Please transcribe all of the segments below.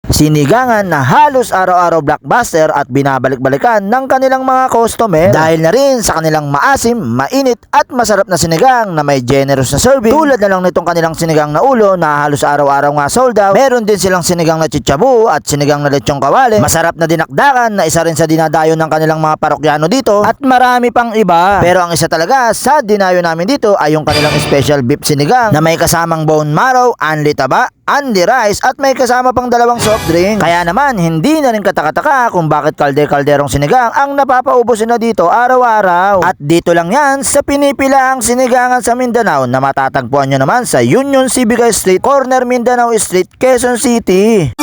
Sinigangan na halos araw-araw blockbuster at binabalik-balikan ng kanilang mga customer dahil na rin sa kanilang maasim, mainit at masarap na sinigang na may generous na serving. Tulad na lang nitong kanilang sinigang na ulo na halos araw-araw nga sold out. Meron din silang sinigang na chichabu at sinigang na lechong kawali. Masarap na dinakdakan na isa rin sa dinadayo ng kanilang mga parokyano dito at marami pang iba. Pero ang isa talaga sa dinayo namin dito ay yung kanilang special beef sinigang na may kasamang bone marrow, unli taba, unli rice at may kasama pang dalawang soft drink. Kaya naman hindi na rin katakataka kung bakit kalderong sinigang ang napapaubos na dito araw-araw. At dito lang yan sa pinipilaang sinigangan sa Mindanao na matatagpuan nyo naman sa Union Civic Street, corner Mindanao Street, Quezon City.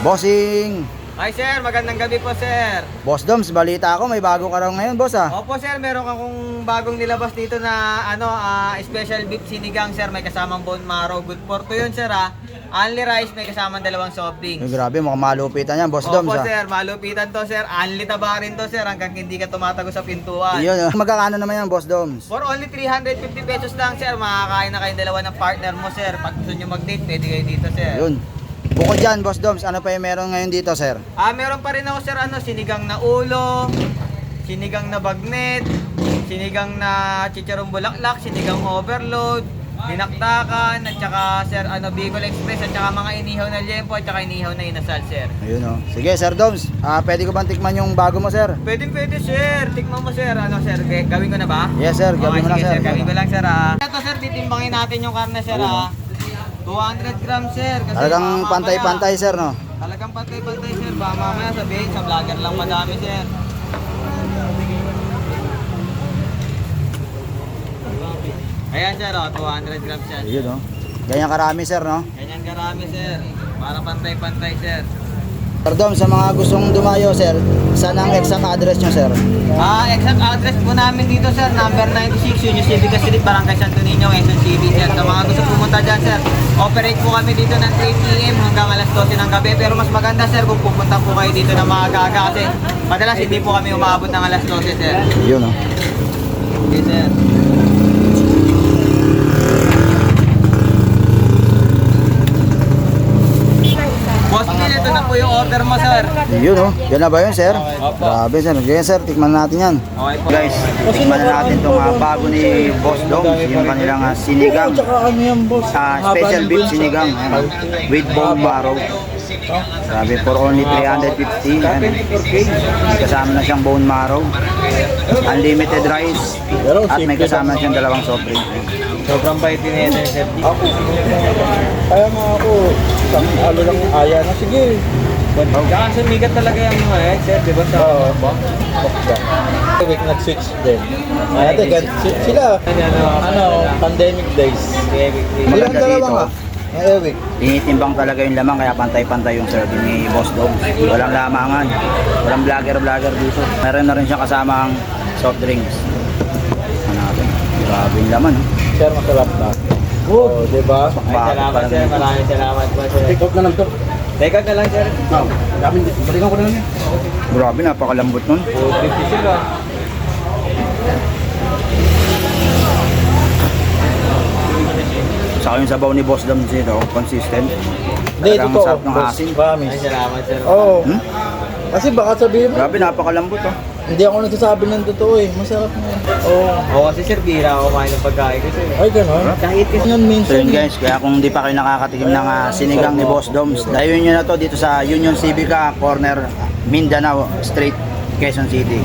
Bossing! Hi sir, magandang gabi po sir. Boss Doms, balita ako may bago ka raw ngayon boss ah. Opo sir, meron akong bagong nilabas dito na special beef sinigang sir, may kasamang bone marrow, good for to yun sir ah. Only rice, may kasamang dalawang soft drinks. Ay, grabe, mukhang malupitan yan boss Doms Opo ah. sir, malupitan to sir, only taba rin to sir hanggang hindi ka tumatago sa pintuan. Yun, magkakano naman yan boss Doms? For only 350 pesos lang sir, makakain na kayong dalawa ng partner mo sir. Pag gusto nyo mag-date, pwede kayo dito sir. Yun. Bukod dyan boss Doms, ano pa yung meron ngayon dito sir? Meron pa rin ako sir, sinigang na ulo, sinigang na bagnet, sinigang na chicharong bulaklak, sinigang overload, dinakdakan, at saka sir, Bicol Express, at saka mga inihaw na liempo, at saka inihaw na inasal sir. Ayun o. Sige sir Doms, pwede ko bang tikman yung bago mo sir? Pwede sir, tikman mo sir, sir, gawin ko na ba? Yes sir, gawin mo na sige, sir. Gawin ko lang sir Ito sir, titimbangin natin yung karne sir 200 grams sir. Kasi Talagang pantay-pantay sir no? Talagang pantay-pantay sir, baka mamaya sabihin sa vlogger lang madami sir. Ayan sir 200 grams yan. Ayun o. Ganyan karami sir no? Ganyan karami sir, para pantay-pantay sir. Sir Doms, sa mga gustong dumayo sir, saan ang exact address nyo sir? Exact address po namin dito sir, number 96, Union Civic Street, Barangay Santo Niño, Quezon City sir. Sa mga gusto pumunta dyan sir, operate po kami dito ng 3 PM hanggang alas 12 ng gabi. Pero mas maganda sir kung pupunta po kayo dito ng maaga-aga kasi madalas hindi po kami umaabot ng alas 12 sir. Yun o. Okay sir. Boss, ito na po yung order mo sir. Yun o. Yan na ba yun sir? Grabe sir. Ganyan sir, tikman natin yan. Okay po. Guys, tikman na natin itong bago ni Boss Doms, yung kanilang sinigang. Special beef sinigang. Ayan, with bone marrow. Grabe, for only 350. Ayan. Kasama na siyang bone marrow. Unlimited rice. At may kasama na siyang dalawang soft drink. Sobrang bait din yan sir. Kaya nga ako, isang lang aya na, sige. Tsaka sumigat talaga yung mga sir, di ba sa Week nag-switch din. Sila, pandemic days. Silang Maganda dalawa nga. dito. Week. Tinitimbang talaga yung lamang kaya pantay-pantay yung serving ni Boss Doms. Walang lamangan. Walang vlogger dito. Meron na rin siya kasamang soft drinks. Ano natin? Grabe yung laman. Sir, masarap na. Oh, diba? Salamat sir, maraming salamat po sir. Take out na lang to. Take out na lang sir. Balikan ko na lang yan. Grabe, napakalambot nun. 250 sir Saka yung sabaw ni Boss Doms dito, consistent. Hindi, Talagang totoo. sarap ng asin. Promise. Ay, salamat sir. Oo. Hmm? Kasi baka sabihin mo, Grabe, napakalambot oh. hindi ako nagsasabi ng totoo eh. Masarap na yan. Oo. Oo, kasi sir, bira ako kumain ng pagkain kasi. Ay, gano'n. Kahit kasi Yan So minsan. yun guys, kaya kung di pa kayo nakakatikim ng sinigang ni Boss Doms, dayuin nyo na to dito sa Union Civic, corner Mindanao Street, Quezon City.